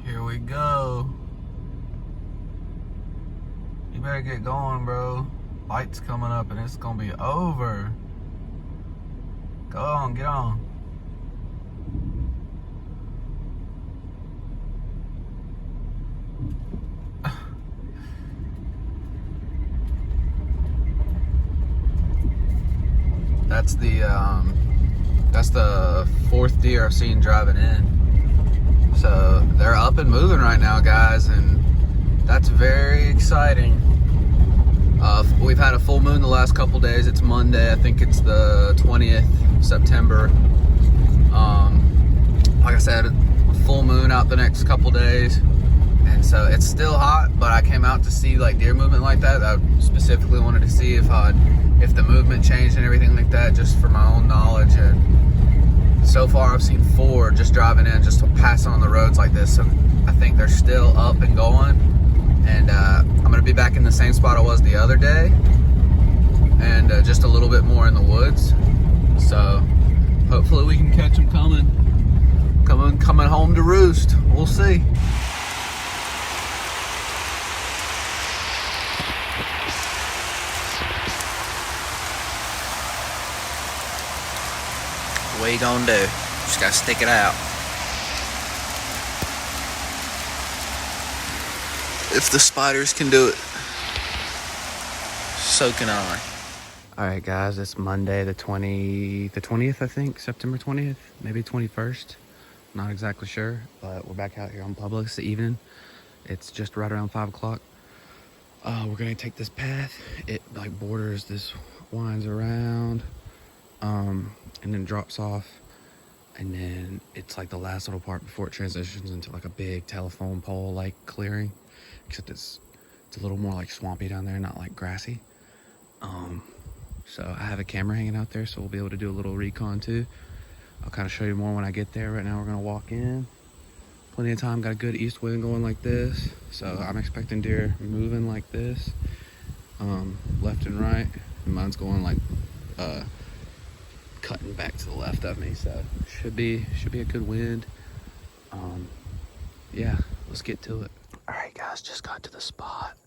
Here we go. You better get going, bro. Light's coming up and it's gonna be over. Go on, get on. That's the fourth deer I've seen driving in. So they're up and moving right now, guys, and that's very exciting. We've had a full moon the last couple days. It's Monday, I think it's the 20th September. Like I said, full moon out the next couple days, and so it's still hot. But I came out to see like deer movement like that. I specifically wanted to see if the movement changed and everything like that, just for my own knowledge. And so far, I've seen 4 just driving in, just passing on the roads like this. So I think they're still up and going. And I'm gonna be back in the same spot I was the other day, and just a little bit more in the woods. So hopefully we can catch them coming home to roost. We'll see. What you gonna do? Just gotta stick it out. If the spiders can do it, so can I. All right, guys, it's Monday, the 20th, I think, September 20th, maybe 21st. Not exactly sure, but we're back out here on Publix this evening. It's just right around 5 o'clock. We're gonna take this path. It like borders this, winds around, and then drops off. And then it's like the last little part before it transitions into like a big telephone pole like clearing. Except it's a little more like swampy down there, not like grassy. So I have a camera hanging out there, so we'll be able to do a little recon too. I'll kind of show you more when I get there. Right now we're gonna walk in. Plenty of time, got a good east wind going like this. So I'm expecting deer moving like this, left and right. And mine's going like, cutting back to the left of me. So should be a good wind. Yeah, let's get to it. All right, guys, just got to the spot.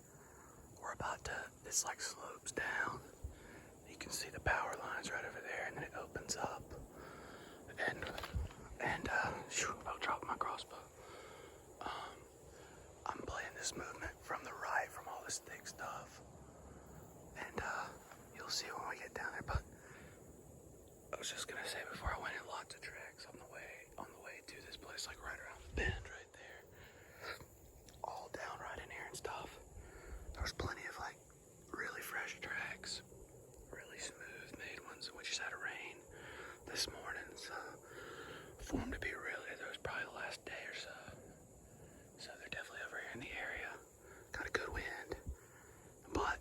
We're about to, this like slopes down. You can see the power lines right over there, and then it opens up. And I'll drop my crossbow. I'm playing this movement from the right, from all this thick stuff. And you'll see when we get down there. But I was just gonna say before I went in, lots of tracks on the way to this place, like right around the bend right there. All down right in here and stuff. There was plenty of like really fresh tracks, really smooth made ones. We just had a rain this morning, so for them to be really, there was probably the last day or so. So they're definitely over here in the area. Got a good wind, but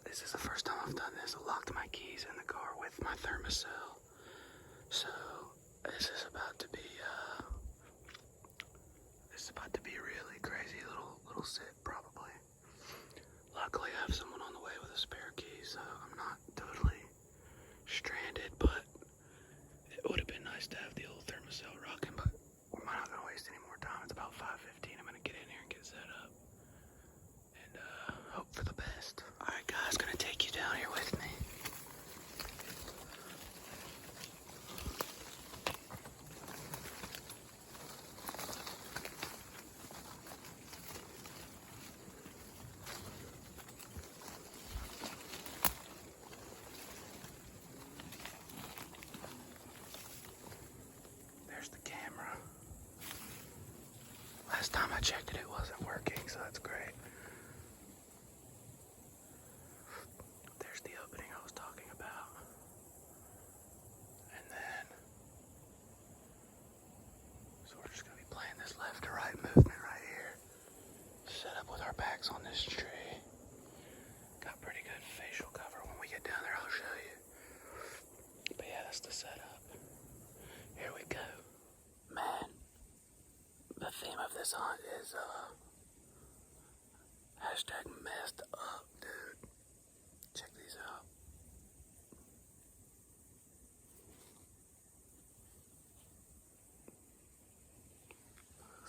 this is the first time I've done this. I locked my keys in the car with my Thermacell. So this is about to be really crazy little sit probably. Luckily I have someone on the way with a spare key, so I'm not totally stranded, but it would have been nice to have the old Thermacell rocking, but we're not gonna waste any more time. It's about 5:15. I'm gonna get in here and get set up and hope for the best. All right, guys, gonna take you down here with me. There's the camera. Last time I checked it, it wasn't working, so that's great. There's the opening I was talking about. And then, so we're just gonna be playing this left to right movement right here. Set up with our backs on this tree. Got pretty good facial cover. When we get down there, I'll show you. But yeah, that's the setup. Here we go. Man, the theme of this hunt is hashtag messed up, dude. Check these out.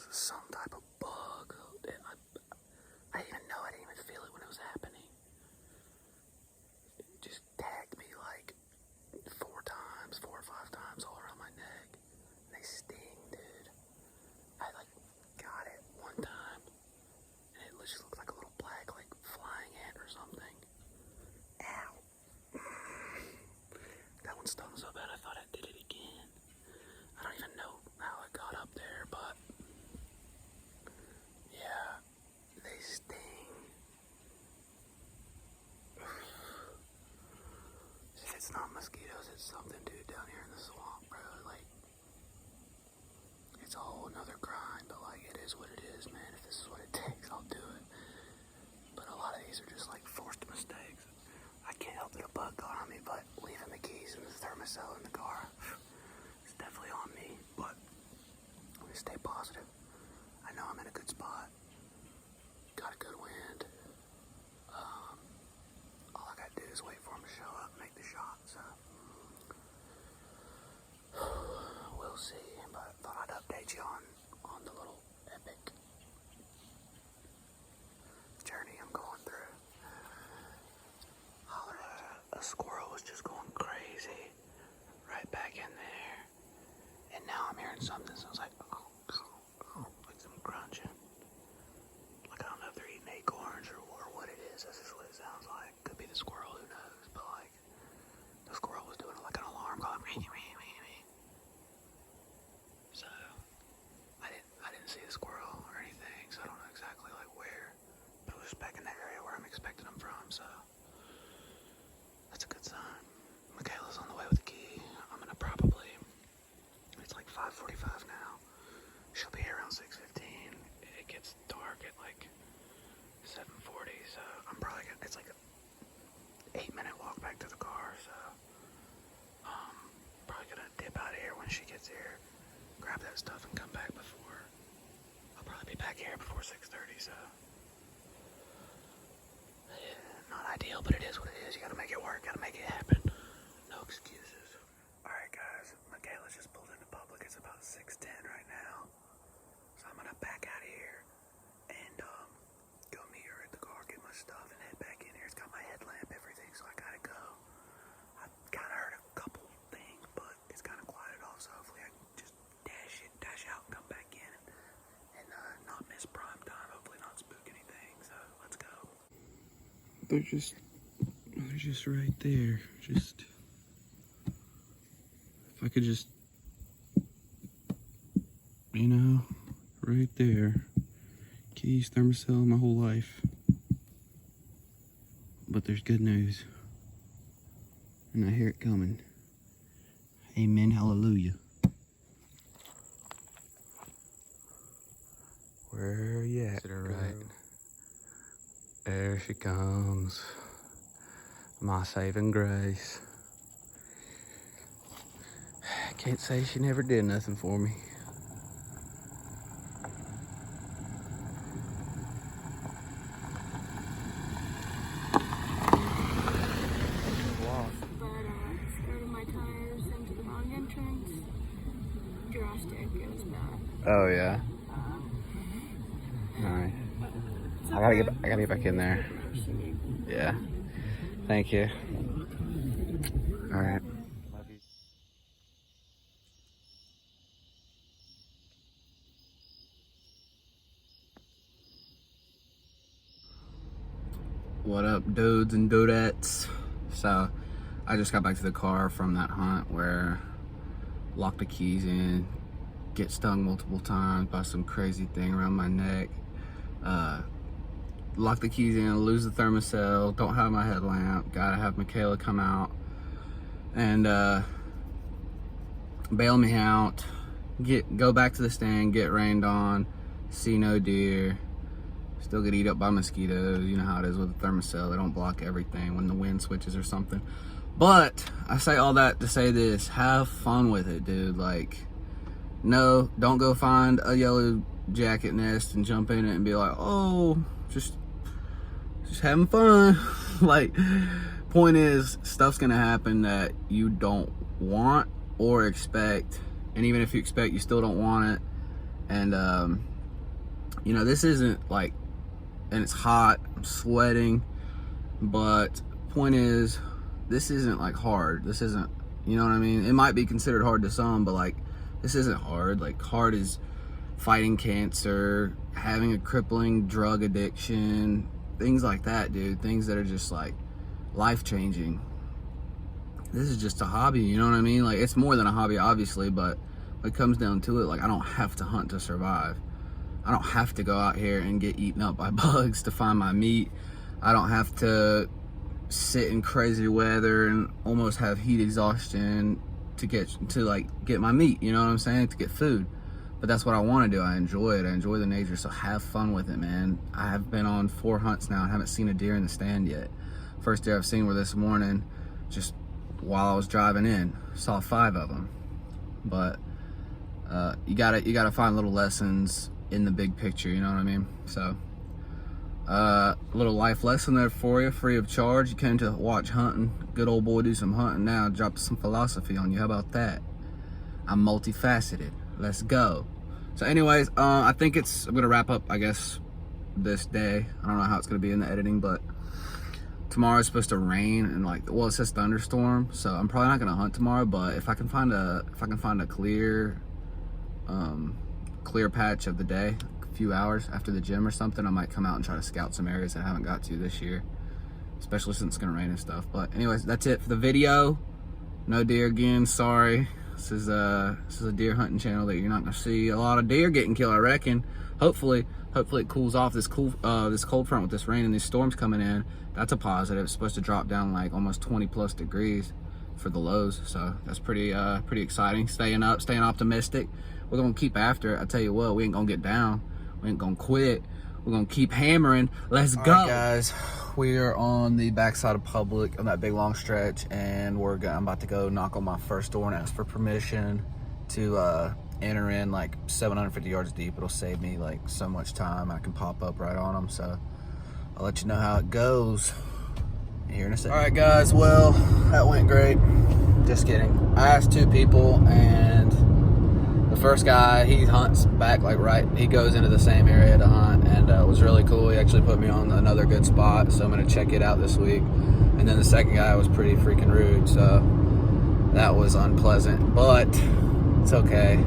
some type of bug. I didn't even know. I didn't even feel it when it was happening. It just tagged me like 4 or 5 times all around my neck. They sting, dude. I like got it one time, and it just looked like a little black, like flying ant or something. Ow. That one stung so bad I thought I did it again. I don't even know how it got up there, but yeah, they sting. If it's not mosquitoes, it's something, dude, down here in the swamp, bro. Like, it's a whole nother grind, but like, it is what it is, man. If this is what it takes, I'll do it. But a lot of these are just like forced mistakes. I can't help that a bug got on me, but leaving the keys in the thermocell in the car, it's definitely on me. But I'm gonna stay positive. I know I'm in a good spot. Got a good wind. All I gotta do is wait for him to show up and make the shot, so we'll see. But thought I'd update you on the little epic journey I'm going through. A squirrel was just going crazy right back in there, and now I'm hearing something that sounds like like some crunching. Like, I don't know if they're eating acorns or what it is. That's just what it sounds like. Could be the squirrel, who knows? But like, the squirrel was doing like an alarm call. So I didn't see the squirrel or anything, so I don't know exactly like where. But it was just back in the area where I'm expecting them from, so that's a good sign. Michaela's on the way with the key. I'm gonna probably, it's like 5:45 now. She'll be here around 6:15. It gets dark at like 7:40, so I'm probably gonna, it's like a 8-minute walk back to the car, so probably gonna dip out of here when she gets here, grab that stuff and come back before, I'll probably be back here before 6:30, so not ideal, but it is what it is. You gotta make it work, gotta make it happen. No excuses. Alright guys, Michaela just pulled into public. It's about 6:10 right now. So I'm gonna back out of here and go meet her at the car, get my stuff, and head back in here. It's got my headlamp, everything, so I gotta go. I kinda heard a couple things, but it's kinda quieted off, so hopefully I can just dash out and come back in and not miss prime time, hopefully not spook anything, so let's go. They're just right there. Just, if I could just, you know, right there. Keys, thermocell, my whole life. But there's good news. And I hear it coming. Amen, hallelujah. Where are you at? To the right. There she comes. My saving grace. Can't say she never did nothing for me. Started my tires into the wrong entrance. Drastic, it was bad. Oh yeah. Alright. I gotta get back in there. Yeah. Thank you. Alright. What up, dudes and dudettes? So, I just got back to the car from that hunt where locked the keys in, get stung multiple times by some crazy thing around my neck, lock the keys in, lose the thermocell, don't have my headlamp, gotta have Michaela come out and bail me out, go back to the stand, get rained on, see no deer, still get eat up by mosquitoes. You know how it is with the thermocell, they don't block everything when the wind switches or something. But I say all that to say this: have fun with it, dude. Like, no, don't go find a yellow jacket nest and jump in it and be like, oh, just having fun. Like, point is, stuff's gonna happen that you don't want or expect, and even if you expect, you still don't want it. And you know, this isn't like, and it's hot, I'm sweating, but point is, this isn't like hard. This isn't, you know what I mean? It might be considered hard to some, but like, this isn't hard. Like, hard is fighting cancer, having a crippling drug addiction, things like that, dude. Things that are just like life-changing. This is just a hobby, you know what I mean? Like, it's more than a hobby, obviously, but when it comes down to it, like, I don't have to hunt to survive. I don't have to go out here and get eaten up by bugs to find my meat. I don't have to sit in crazy weather and almost have heat exhaustion to get my meat, you know what I'm saying? To get food. But that's what I want to do. I enjoy it. I enjoy the nature, so have fun with it, man. I have been on 4 hunts now and haven't seen a deer in the stand yet. First deer I've seen were this morning, just while I was driving in. Saw 5 of them. But you gotta find little lessons in the big picture, you know what I mean? So a little life lesson there for you, free of charge. You came to watch hunting. Good old boy do some hunting now. Drop some philosophy on you. How about that? I'm multifaceted. Let's go. So anyways, I think I'm gonna wrap up, I guess, this day. I don't know how it's gonna be in the editing, but tomorrow's supposed to rain and it says thunderstorm, so I'm probably not gonna hunt tomorrow. But if I can find a clear patch of the day, a few hours after the gym or something, I might come out and try to scout some areas I haven't got to this year, especially since it's gonna rain and stuff. But anyways, that's it for the video. No deer again, sorry. This is a deer hunting channel that you're not gonna see a lot of deer getting killed, I reckon. Hopefully it cools off. This cold front with this rain and these storms coming in, that's a positive. It's supposed to drop down like almost 20+ degrees for the lows, so that's pretty exciting. Staying optimistic. We're gonna keep after it. I tell you what, we ain't gonna get down. We ain't gonna quit. We're gonna keep hammering. Let's go. All right, guys, we are on the backside of Public on that big long stretch, and I'm about to go knock on my first door and ask for permission to enter in like 750 yards deep. It'll save me like so much time. I can pop up right on them, so I'll let you know how it goes here in a second. All right, guys, well, that went great. Just kidding. I asked 2 people, and the first guy, he hunts back he goes into the same area to hunt, and it was really cool. He actually put me on another good spot, so I'm gonna check it out this week. And then the second guy was pretty freaking rude, so that was unpleasant, but it's okay.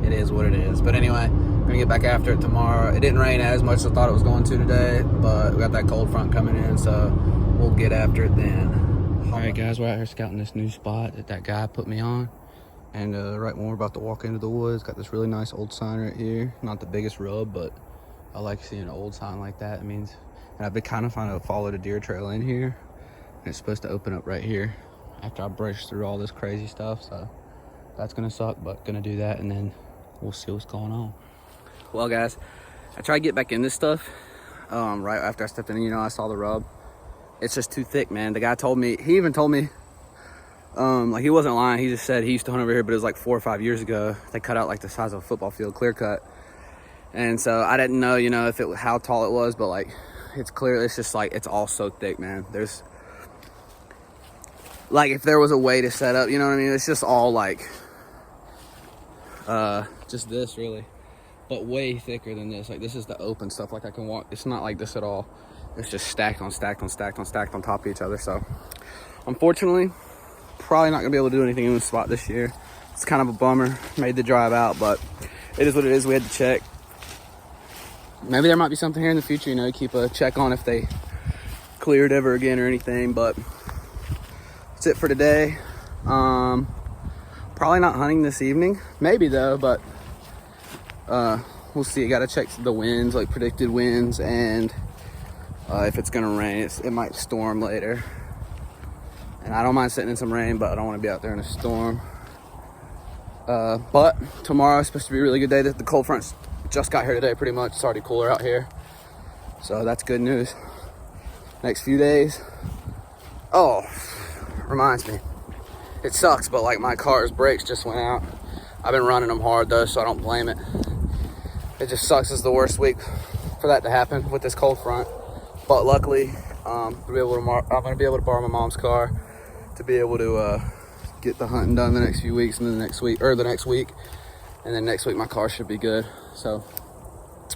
It is what it is. But anyway, I'm gonna get back after it tomorrow. It didn't rain as much as I thought it was going to today, but we got that cold front coming in, so we'll get after it then. All right, guys, we're out here scouting this new spot that guy put me on. And right when we're about to walk into the woods, got this really nice old sign right here. Not the biggest rub, but I like seeing an old sign like that. It means, and I've been kind of trying to follow the deer trail in here. And it's supposed to open up right here after I brush through all this crazy stuff. So that's gonna suck, but gonna do that, and then we'll see what's going on. Well, guys, I tried to get back in this stuff right after I stepped in. You know, I saw the rub. It's just too thick, man. The guy told me, he even told me, like, he wasn't lying. He just said he used to hunt over here, but it was like 4 or 5 years ago. They cut out like the size of a football field, clear cut. And so I didn't know, you know, how tall it was, but like, it's clear. It's just like, it's all so thick, man. There's like, if there was a way to set up, you know what I mean? It's just all like, just this really, but way thicker than this. Like, this is the open stuff. Like, I can walk, it's not like this at all. It's just stacked on stacked on stacked on stacked on top of each other. So unfortunately, probably not gonna be able to do anything in this spot this year. It's kind of a bummer. Made the drive out, but it is what it is. We had to check. Maybe there might be something here in the future, you know, keep a check on if they cleared ever again or anything. But that's it for today. Probably not hunting this evening. Maybe though, but we'll see. Gotta check the winds, like predicted winds, and if it's gonna rain. It might storm later. And I don't mind sitting in some rain, but I don't want to be out there in a storm. But tomorrow is supposed to be a really good day. The cold front just got here today pretty much. It's already cooler out here. So that's good news. Next few days. Oh, reminds me. It sucks, but like, my car's brakes just went out. I've been running them hard though, so I don't blame it. It just sucks. It's the worst week for that to happen with this cold front. But luckily, I'm gonna be able to borrow my mom's car to be able to get the hunting done the next few weeks, and then the next week, and then next week my car should be good. So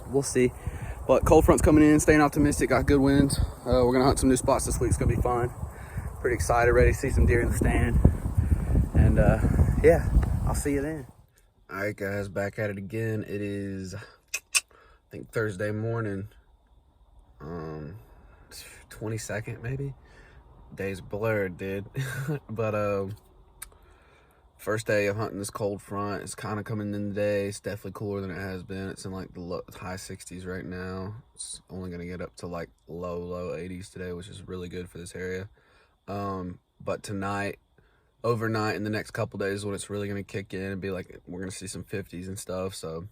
we'll see. But cold front's coming in, staying optimistic, got good winds. We're gonna hunt some new spots this week. It's gonna be fun. Pretty excited, ready to see some deer in the stand. And yeah, I'll see you then. All right, guys, back at it again. It is, I think, Thursday morning, 22nd maybe. Day's blurred, dude. But first day of hunting this cold front. It's kind of coming in today. It's definitely cooler than it has been. It's in like the high 60s right now. It's only gonna get up to like low 80s today, which is really good for this area. But tonight, overnight, in the next couple days is when it's really gonna kick in and be like, we're gonna see some 50s and stuff. So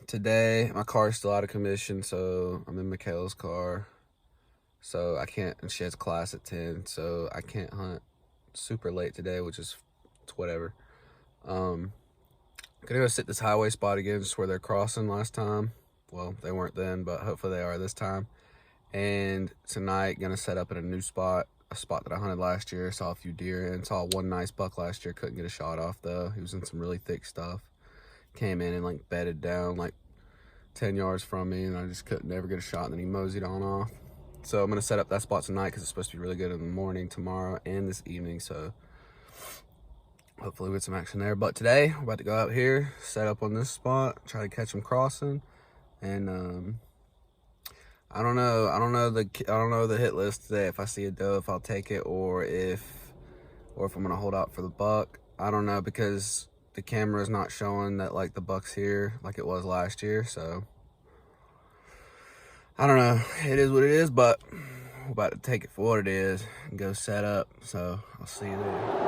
today my car is still out of commission, so I'm in Michaela's car, so I can't, and she has class at 10, so I can't hunt super late today, which is, it's whatever. Gonna go sit this highway spot again, just where they're crossing last time. Well, they weren't then, but hopefully they are this time. And tonight, gonna set up at a new spot, a spot that I hunted last year. Saw a few deer and saw one nice buck last year. Couldn't get a shot off though. He was in some really thick stuff. Came in and like bedded down like 10 yards from me, and I just couldn't never get a shot, and then he moseyed on off. So I'm gonna set up that spot tonight because it's supposed to be really good in the morning, tomorrow, and this evening. So hopefully we get some action there. But today we're about to go out here, set up on this spot, try to catch them crossing, and I don't know the hit list today. If I see a doe, if I'll take it, or if I'm gonna hold out for the buck. I don't know, because the camera is not showing that like the buck's here like it was last year. So I don't know. It is what it is, but we're about to take it for what it is and go set up. So I'll see you there.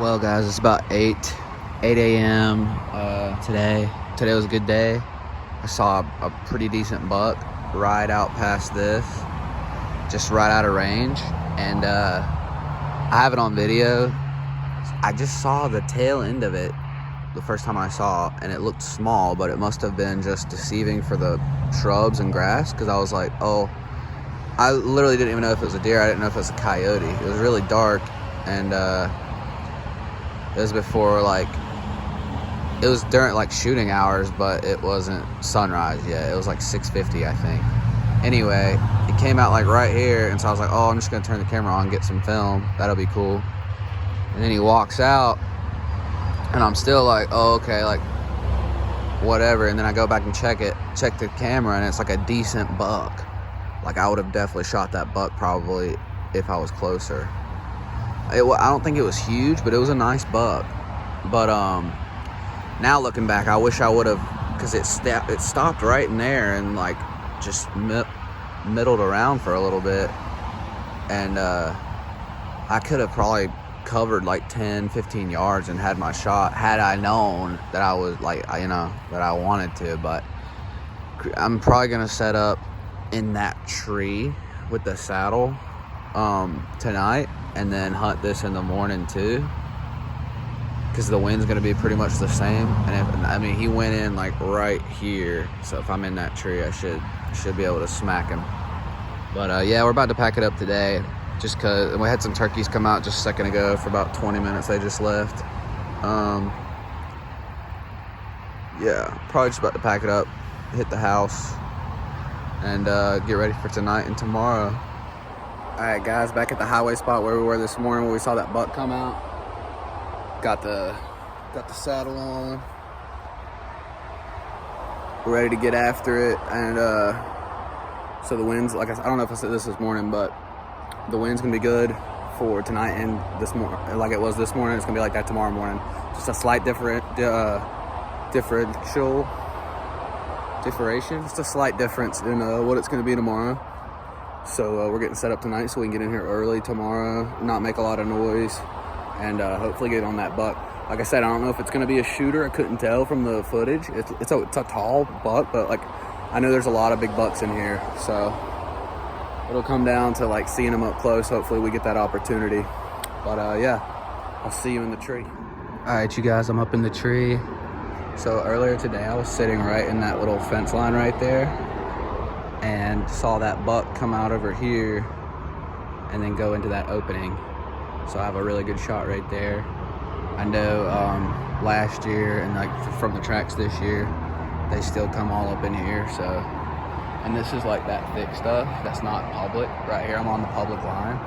Well, guys, it's about 8 a.m. Today. Today was a good day. I saw a pretty decent buck right out past this, just right out of range, and I have it on video. I just saw the tail end of it the first time I saw it, and it looked small, but it must have been just deceiving for the shrubs and grass, because I was like, oh, I literally didn't even know if it was a deer. I didn't know if it was a coyote. It was really dark, and it was before, like, it was during, like, shooting hours, but it wasn't sunrise yet. It was, like, 6:50, I think. Anyway, it came out, like, right here, and so I was like, oh, I'm just going to turn the camera on and get some film. That'll be cool. And then he walks out, and I'm still like, oh, okay, like, whatever. And then I go back and check the camera, and it's, like, a decent buck. Like, I would have definitely shot that buck probably if I was closer. I don't think it was huge, but it was a nice buck. But now looking back, I wish I would have, because it stopped right in there and like just middled around for a little bit, and I could have probably covered like 10-15 yards and had my shot had I known that I was like, you know, that I wanted to. But I'm probably gonna set up in that tree with the saddle tonight, and then hunt this in the morning too, because the wind's going to be pretty much the same. And I mean, he went in like right here, so if I'm in that tree, I should be able to smack him. But yeah, we're about to pack it up today, just because we had some turkeys come out just a second ago for about 20 minutes. They just left. Yeah, probably just about to pack it up, hit the house, and get ready for tonight and tomorrow. Alright, guys, back at the highway spot where we were this morning, where we saw that buck come out. Got the saddle on. We're ready to get after it, and so the winds, like I don't know if I said this morning, but the wind's gonna be good for tonight and this morning, like it was this morning. It's gonna be like that tomorrow morning. Just a slight differentiation. Just a slight difference in what it's gonna be tomorrow. So we're getting set up tonight so we can get in here early tomorrow, not make a lot of noise, and hopefully get on that buck. Like I said, I don't know if it's going to be a shooter. I couldn't tell from the footage. It's a tall buck, but like I know there's a lot of big bucks in here, so it'll come down to like seeing them up close. Hopefully we get that opportunity. But yeah, I'll see you in the tree. All right, you guys, I'm up in the tree. So earlier today, I was sitting right in that little fence line right there, and saw that buck come out over here and then go into that opening. So I have a really good shot right there. I know last year and like from the tracks this year, they still come all up in here. So, and this is like that thick stuff that's not public. Right here, I'm on the public line.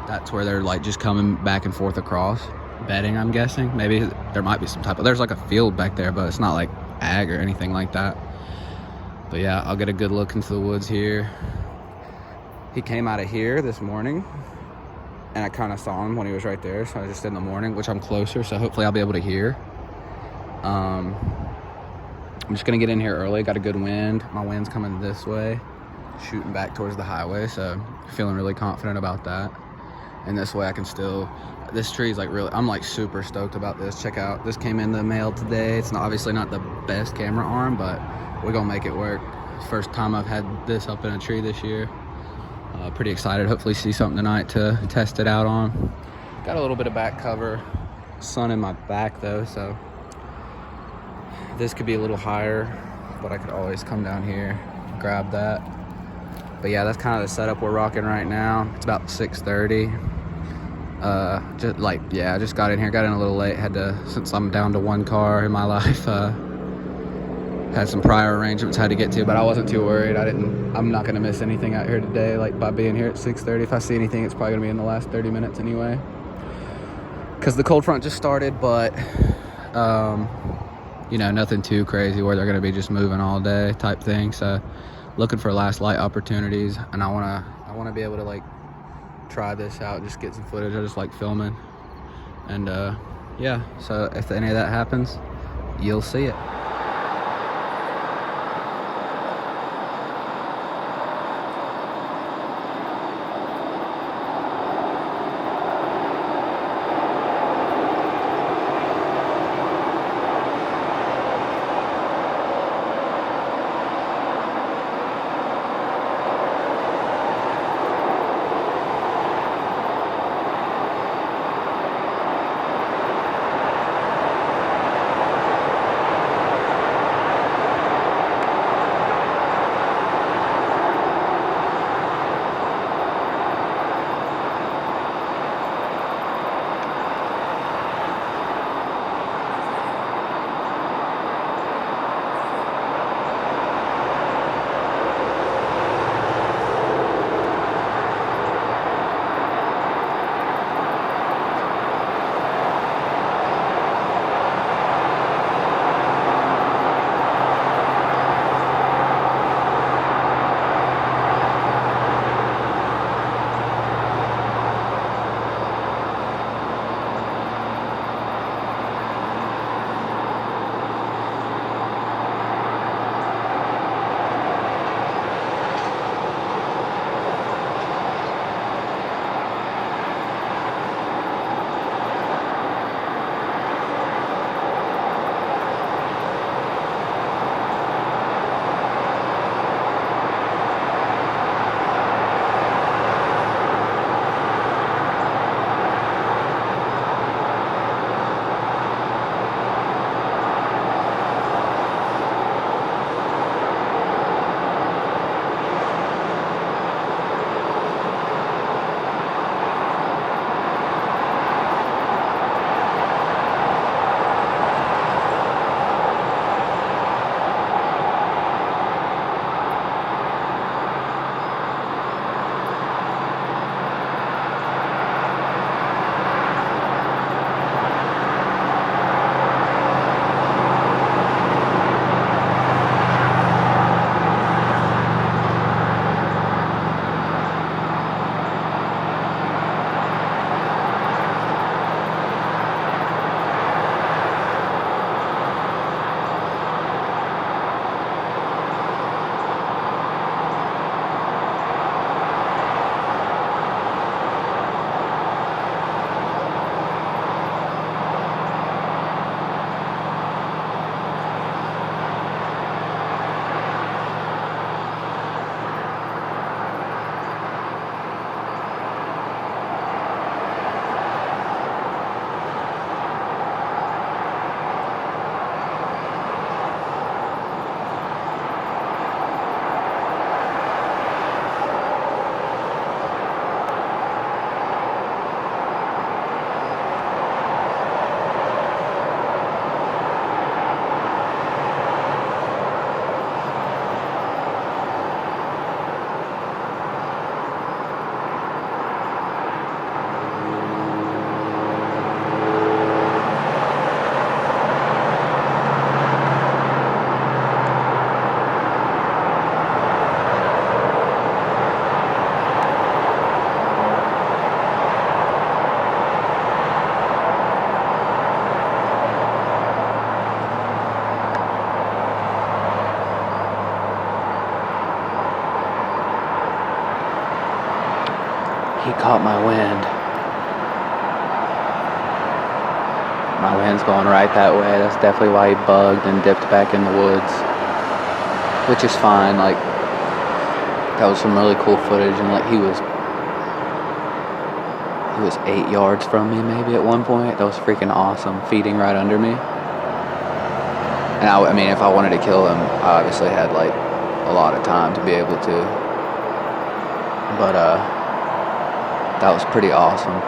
That's where they're like just coming back and forth across, bedding, I'm guessing. Maybe there might be some type of, there's like a field back there, but it's not like ag or anything like that. But yeah, I'll get a good look into the woods here. He came out of here this morning, and I kind of saw him when he was right there. So I just in the morning, which I'm closer, so hopefully I'll be able to hear. I'm just gonna get in here early. Got a good wind. My wind's coming this way, shooting back towards the highway, so feeling really confident about that. And this way I can still, this tree is like really, I'm like super stoked about this. Check out, this came in the mail today. It's not, obviously not the best camera arm, but we're gonna make it work. First time I've had this up in a tree this year. Pretty excited. Hopefully see something tonight to test it out on. Got a little bit of back cover. Sun in my back though, so this could be a little higher, but I could always come down here, grab that. But yeah, that's kind of the setup we're rocking right now. It's about 6:30. Just like, yeah, I just got in here, got in a little late. Had to, since I'm down to one car in my life, had some prior arrangements I had to get to, but I wasn't too worried. I'm not gonna miss anything out here today, like by being here at 6:30. If I see anything, it's probably gonna be in the last 30 minutes anyway, because the cold front just started. But you know, nothing too crazy where they're gonna be just moving all day type thing. So looking for last light opportunities, and I wanna be able to like try this out, just get some footage. I just like filming, and yeah, so if any of that happens, you'll see it. he caught my wind. My wind's going right that way. That's definitely why he bugged and dipped back in the woods, which is fine. Like, that was some really cool footage, and like he was 8 yards from me maybe at one point. That was freaking awesome, feeding right under me. And I mean, if I wanted to kill him, I obviously had like a lot of time to be able to. But that was pretty awesome.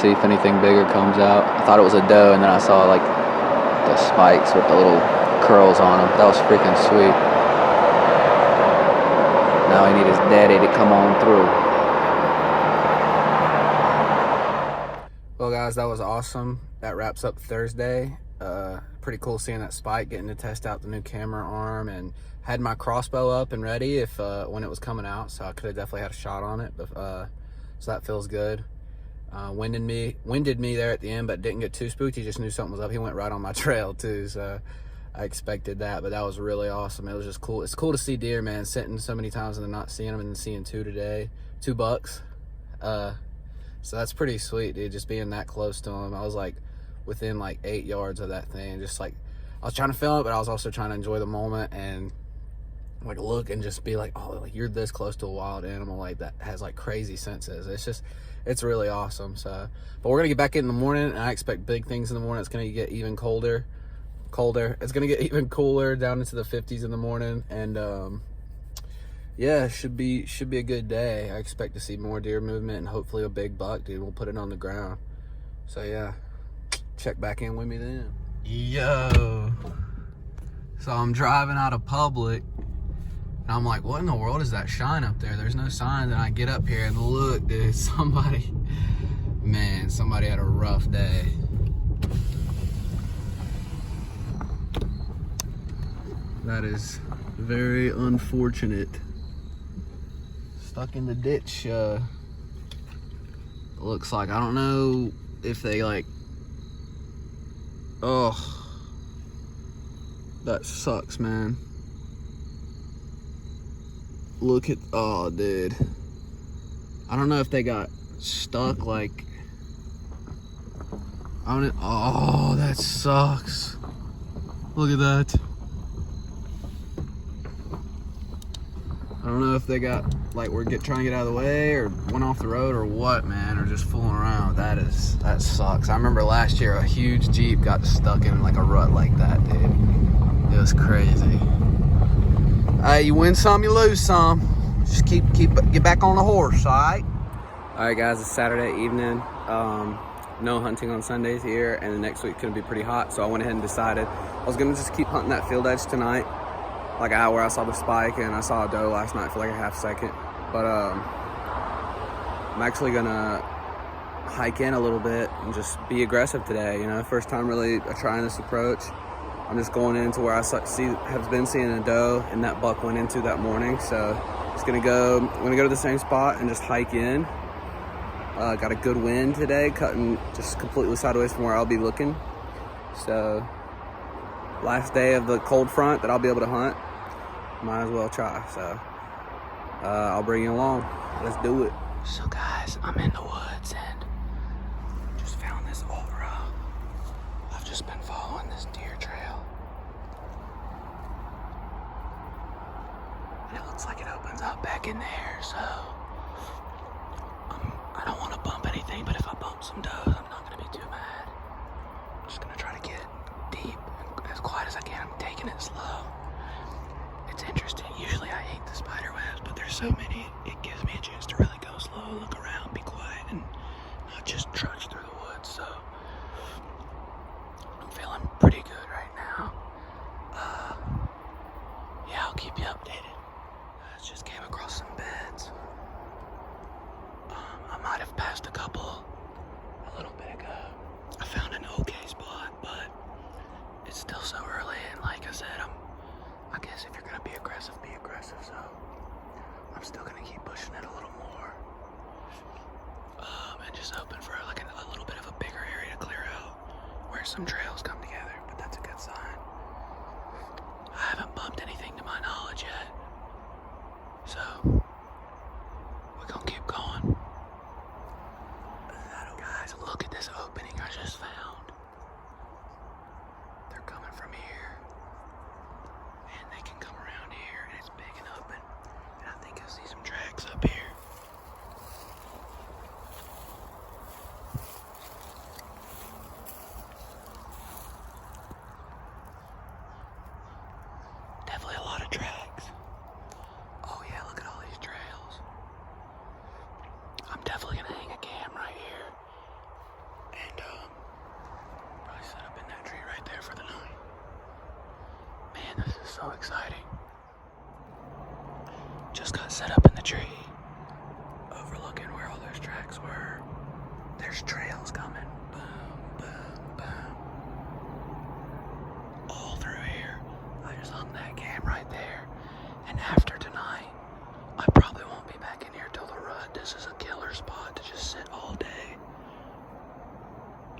See if anything bigger comes out. I thought it was a doe, and then I saw like the spikes with the little curls on them. That was freaking sweet. Now I need his daddy to come on through. Well, guys, that was awesome. That wraps up Thursday. Pretty cool seeing that spike, getting to test out the new camera arm, and had my crossbow up and ready if when it was coming out, so I could have definitely had a shot on it. But so that feels good. Winded me there at the end, but didn't get too spooked. He just knew something was up. He went right on my trail too, so I expected that. But that was really awesome. It was just cool. It's cool to see deer, man, sitting so many times and then not seeing them, and then seeing two today, 2 bucks. So that's pretty sweet, dude, just being that close to him. I was like within like 8 yards of that thing. Just like, I was trying to film it, but I was also trying to enjoy the moment and like look and just be like, oh, like you're this close to a wild animal like that has like crazy senses. It's really awesome. So, but we're gonna get back in the morning, and I expect big things in the morning. It's gonna get even colder. It's gonna get even cooler, down into the 50s in the morning, and yeah, should be a good day. I expect to see more deer movement and hopefully a big buck, dude. We'll put it on the ground. So yeah, check back in with me then. Yo, so I'm driving out of Public, and I'm like, what in the world is that shine up there? There's no signs. And I get up here and look, dude, somebody had a rough day. That is very unfortunate. Stuck in the ditch, looks like. I don't know if they like, oh, that sucks, man. Look at, oh, dude. I don't know if they got stuck, like, oh, that sucks. Look at that. I don't know if they got, like, trying to get out of the way or went off the road or what, man, or just fooling around. That sucks. I remember last year a huge Jeep got stuck in like a rut like that, dude. It was crazy. Hey, you win some, you lose some. Just get back on the horse, all right? All right, guys, it's Saturday evening. No hunting on Sundays here, and the next week could be pretty hot, so I went ahead and decided I was gonna just keep hunting that field edge tonight. Like out where I saw the spike, and I saw a doe last night for like a half second. But I'm actually gonna hike in a little bit and just be aggressive today. You know, first time really trying this approach. I'm just going into where I have been seeing a doe, and that buck went into that morning. So I'm gonna go to the same spot and just hike in. Got a good wind today, cutting just completely sideways from where I'll be looking. So last day of the cold front that I'll be able to hunt. Might as well try. So I'll bring you along. Let's do it. So guys, I'm in the woods and just found this aura. I've just been following this deer trail, and it looks like it opens up back in there. So I don't want to bump anything, but if I bump some does, I'm not going to be too mad. I'm just going to try to get deep and as quiet as I can. I'm taking it slow. It's interesting. Usually I hate the spider webs, but there's so many, it gives me a chance to really go slow, look around, be quiet, and not just trudge through the woods. So I'm feeling pretty good right now. Yeah, I'll keep you updated. I just came across some beds. I might have passed a couple a little bit ago. I found an okay spot, but it's still so early, and like I said, I guess if you're gonna be aggressive, be aggressive. So I'm still gonna keep pushing it a little more, and just hoping for like a little bit of a bigger area to clear out where some trails come together. But that's a good sign. I haven't bumped anything to my knowledge yet, so we're gonna keep going. coming from here. And they can come around here, and it's big and open. And I think I see some tracks up here. Definitely a lot of tracks. Oh yeah, look at all these trails. I'm definitely gonna hang a cam right here. And probably set up in that tree right there for the night. Man, this is so exciting. Just got set up in the tree, overlooking where all those tracks were. There's trails coming. Boom, boom, boom. All through here. I just hung that cam right there. And after tonight, I probably won't be back in here till the rut. This is a killer spot to just sit all day.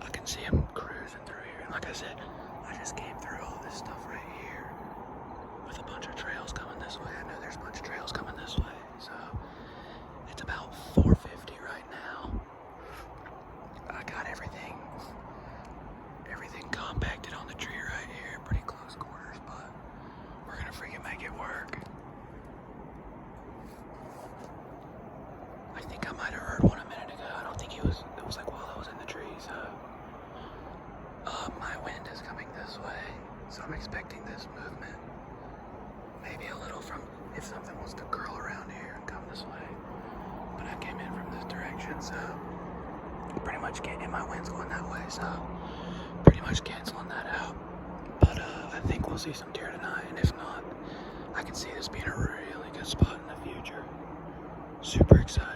I can see them cruising through here. And like I said, I just came through all this stuff right here with a bunch of trails coming this way. I know there's a bunch of trails coming this way. So it's about 4:50 right now. I got everything compacted on the tree right here. Pretty close quarters, but we're gonna freaking make it work. I think I might have heard one a minute ago. I don't think it was like while I was in the tree, so my wind is coming this way, so I'm expecting this movement. Maybe a little from if something wants to curl around here and come this way. But I came in from this direction, so pretty much and my wind's going that way, so pretty much canceling that out. But I think we'll see some deer tonight, and if not, I can see this being a really good spot in the future. Super excited.